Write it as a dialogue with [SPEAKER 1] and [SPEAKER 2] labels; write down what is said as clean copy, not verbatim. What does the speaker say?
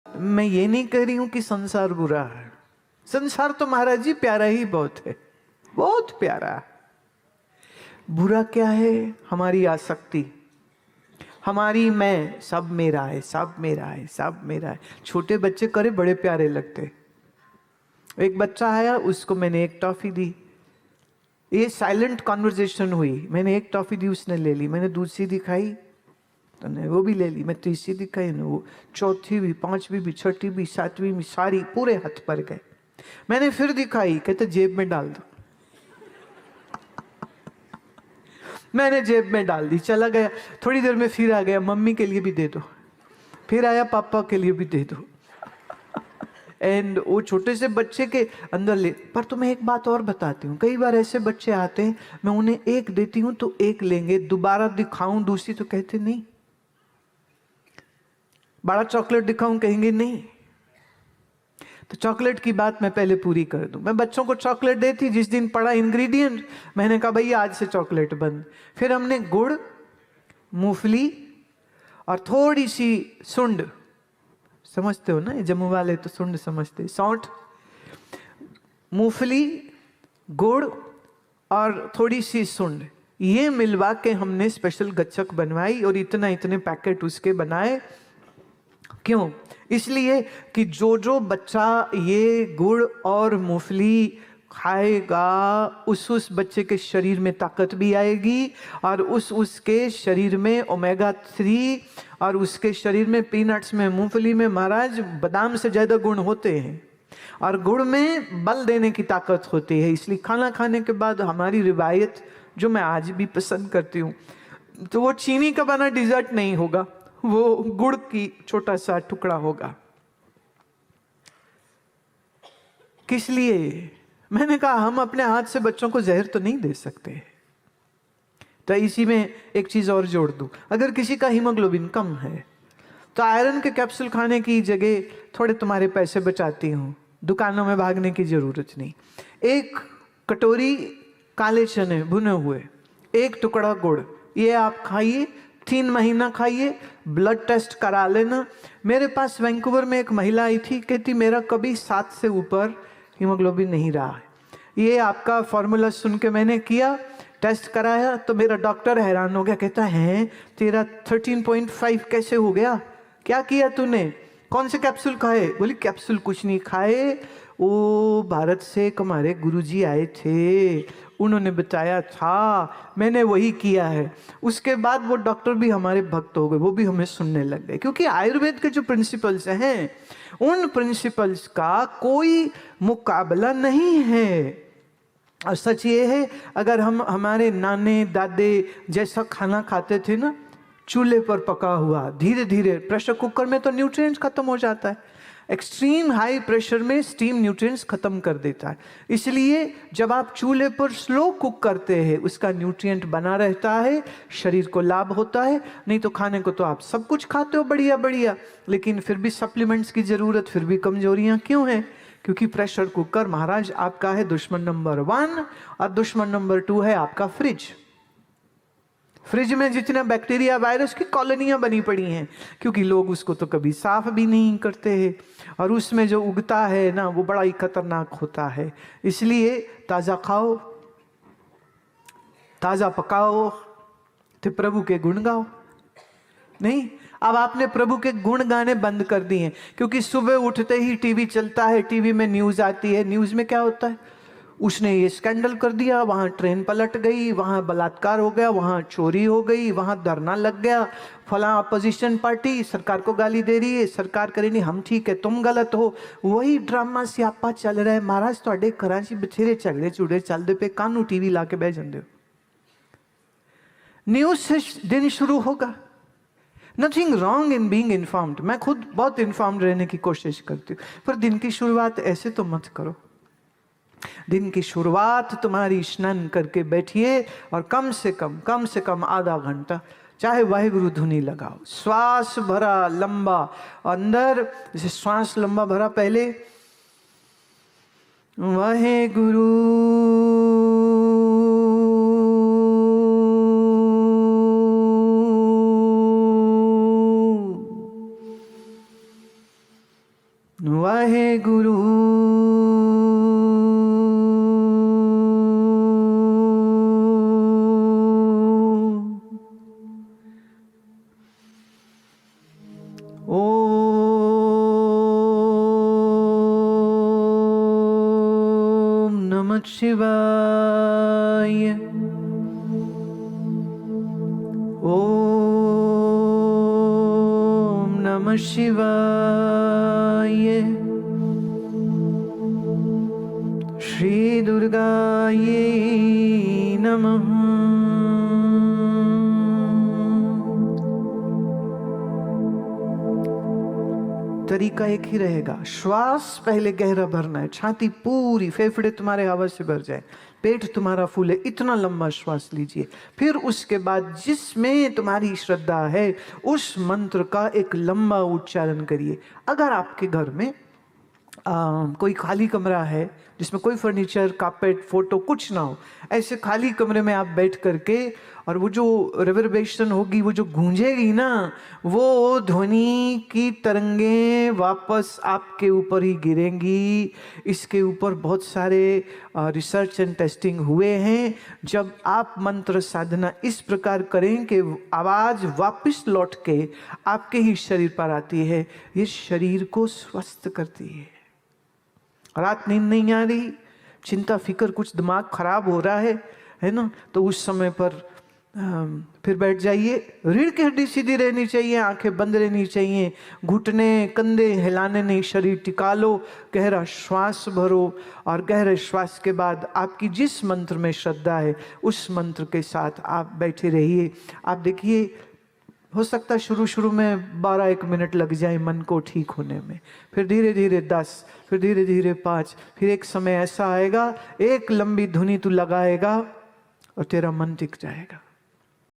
[SPEAKER 1] मैं ये नहीं कह रही हूं कि संसार बुरा है, संसार तो महाराज जी प्यारा ही बहुत है, बहुत प्यारा। बुरा क्या है? हमारी आसक्ति, हमारी मैं, सब मेरा है, सब मेरा है, सब मेरा है। छोटे बच्चे करे बड़े प्यारे लगते। एक बच्चा आया, उसको मैंने एक टॉफी दी, ये साइलेंट कॉन्वर्जेशन हुई। मैंने एक टॉफी दी, उसने ले ली, मैंने दूसरी दिखाई तो ने वो भी ले ली, मैं तीसरी दिखाई ने वो, चौथी भी, पांचवी भी, छठी भी, सातवीं भी, सारी पूरे हाथ पर गए। मैंने फिर दिखाई, कहते जेब में डाल दो। मैंने जेब में डाल दी, चला गया। थोड़ी देर में फिर आ गया, मम्मी के लिए भी दे दो। फिर आया, पापा के लिए भी दे दो। एंड वो छोटे से बच्चे के अंदर ले। पर तुम्हें एक बात और बताती हूँ, कई बार ऐसे बच्चे आते हैं, मैं उन्हें एक देती हूँ तो एक लेंगे, दोबारा दिखाऊं दूसरी तो कहते नहीं। बड़ा चॉकलेट दिखाऊं, कहेंगे नहीं। तो चॉकलेट की बात मैं पहले पूरी कर दूं। मैं बच्चों को चॉकलेट देती, जिस दिन पढ़ा इंग्रेडिएंट, मैंने कहा भैया आज से चॉकलेट बंद। फिर हमने गुड़, मूंगफली और थोड़ी सी सुंड, समझते हो ना, ये जम्मू वाले तो सुंड समझते, सौंठ, मूंगफली, गुड़ और थोड़ी सी सुंड, ये मिलवा के हमने स्पेशल गच्चक बनवाई और इतना इतने पैकेट उसके बनाए। क्यों? इसलिए कि जो जो बच्चा ये गुड़ और मूंगफली खाएगा, उस बच्चे के शरीर में ताकत भी आएगी, और उसके शरीर में ओमेगा 3, और उसके शरीर में पीनट्स में, मूंगफली में महाराज बादाम से ज्यादा गुण होते हैं, और गुड़ में बल देने की ताकत होती है। इसलिए खाना खाने के बाद हमारी रिवायत, जो मैं आज भी पसंद करती हूँ, तो वो चीनी का बना डिजर्ट नहीं होगा, वो गुड़ की छोटा सा टुकड़ा होगा। किस लिए? मैंने कहा हम अपने हाथ से बच्चों को जहर तो नहीं दे सकते। तो इसी में एक चीज और जोड़ दूं, अगर किसी का हीमोग्लोबिन कम है तो आयरन के कैप्सूल खाने की जगह थोड़े तुम्हारे पैसे बचाती हूं, दुकानों में भागने की जरूरत नहीं। एक कटोरी काले चने भुने हुए, एक टुकड़ा गुड़, ये आप खाइए, 3 महीना खाइए, ब्लड टेस्ट करा लेना। मेरे पास वैंकूवर में एक महिला आई थी, कहती मेरा कभी 7 से ऊपर हीमोग्लोबिन नहीं रहा है। ये आपका फॉर्मूला सुन के मैंने किया, टेस्ट कराया, तो मेरा डॉक्टर हैरान हो गया, कहता है तेरा 13.5 कैसे हो गया? क्या किया तूने? कौन से कैप्सूल खाए? बोली कैप्सूल कुछ नहीं खाए, वो भारत से एक हमारे गुरुजी आए थे, उन्होंने बताया था, मैंने वही किया है। उसके बाद वो डॉक्टर भी हमारे भक्त हो गए, वो भी हमें सुनने लग गए, क्योंकि आयुर्वेद के जो प्रिंसिपल्स हैं, उन प्रिंसिपल्स का कोई मुकाबला नहीं है। और सच ये है, अगर हम हमारे नाने दादे जैसा खाना खाते थे ना, चूल्हे पर पका हुआ, धीरे धीरे, प्रेशर कुकर में तो न्यूट्रिएंट्स खत्म हो जाता है, एक्सट्रीम हाई प्रेशर में स्टीम न्यूट्रिएंट्स खत्म कर देता है। इसलिए जब आप चूल्हे पर स्लो कुक करते हैं, उसका न्यूट्रिएंट बना रहता है, शरीर को लाभ होता है। नहीं तो खाने को तो आप सब कुछ खाते हो बढ़िया बढ़िया, लेकिन फिर भी सप्लीमेंट्स की जरूरत, फिर भी कमजोरियां क्यों हैं? क्योंकि प्रेशर कुकर महाराज आपका है दुश्मन नंबर 1, और दुश्मन नंबर 2 है आपका फ्रिज। फ्रिज में जितना बैक्टीरिया वायरस की कॉलोनियां बनी पड़ी हैं, क्योंकि लोग उसको तो कभी साफ भी नहीं करते हैं, और उसमें जो उगता है ना, वो बड़ा ही खतरनाक होता है। इसलिए ताजा खाओ, ताजा पकाओ, तो प्रभु के गुण गाओ। नहीं, अब आपने प्रभु के गुण गाने बंद कर दिए हैं, क्योंकि सुबह उठते ही टीवी चलता है, टीवी में न्यूज आती है, न्यूज में क्या होता है? उसने ये स्कैंडल कर दिया, वहां ट्रेन पलट गई, वहां बलात्कार हो गया, वहां चोरी हो गई, वहां धरना लग गया, फला अपोजिशन पार्टी सरकार को गाली दे रही है, सरकार करे नहीं हम ठीक है तुम गलत हो। वही ड्रामा स्यापा चल रहा है महाराज। ਤੁਹਾਡੇ ਘਰਾਂ 'ਚ बथेरे झगड़े झुगड़े चलते पे, कानू टीवी ला के बह जाते हो। न्यूज से दिन शुरू होगा। Nothing wrong in being informed, मैं खुद बहुत इन्फॉर्म्ड रहने की कोशिश करती हूँ, पर दिन की शुरुआत ऐसे तो मत करो। दिन की शुरुआत तुम्हारी स्नान करके बैठिए, और कम से कम आधा घंटा चाहे वाहिगुरु धुनी लगाओ, श्वास भरा लंबा अंदर, जैसे श्वास लंबा भरा, पहले वाहिगुरु, वाहे गुरु। ओम नमः शिवाय। ओम नमः शिवाय। श्री दुर्गायै नमः। तरीका एक ही रहेगा, श्वास पहले गहरा भरना है, छाती पूरी, फेफड़े तुम्हारे हवा से भर जाए, पेट तुम्हारा फूले, इतना लंबा श्वास लीजिए। फिर उसके बाद जिसमें तुम्हारी श्रद्धा है उस मंत्र का एक लंबा उच्चारण करिए। अगर आपके घर में कोई खाली कमरा है जिसमें कोई फर्नीचर, कारपेट, फोटो कुछ ना हो, ऐसे खाली कमरे में आप बैठ करके, और वो जो रिवर्बरेशन होगी, वो जो गूंजेगी ना, वो ध्वनि की तरंगें वापस आपके ऊपर ही गिरेंगी। इसके ऊपर बहुत सारे रिसर्च एंड टेस्टिंग हुए हैं। जब आप मंत्र साधना इस प्रकार करें कि आवाज़ वापस लौट के आपके ही शरीर पर आती है, ये शरीर को स्वस्थ करती है। रात नींद नहीं आ रही, चिंता फिक्र, कुछ दिमाग खराब हो रहा है ना, तो उस समय पर फिर बैठ जाइए। रीढ़ की हड्डी सीधी रहनी चाहिए, आंखें बंद रहनी चाहिए, घुटने कंधे हिलाने नहीं, शरीर टिका लो, गहरा श्वास भरो, और गहरे श्वास के बाद आपकी जिस मंत्र में श्रद्धा है उस मंत्र के साथ आप बैठे रहिए। आप देखिए, हो सकता है शुरू में 12-1 मिनट लग जाए मन को ठीक होने में, फिर धीरे धीरे 10, फिर धीरे धीरे 5, फिर एक समय ऐसा आएगा, एक लंबी धुनी तू लगाएगा और तेरा मन टिक जाएगा।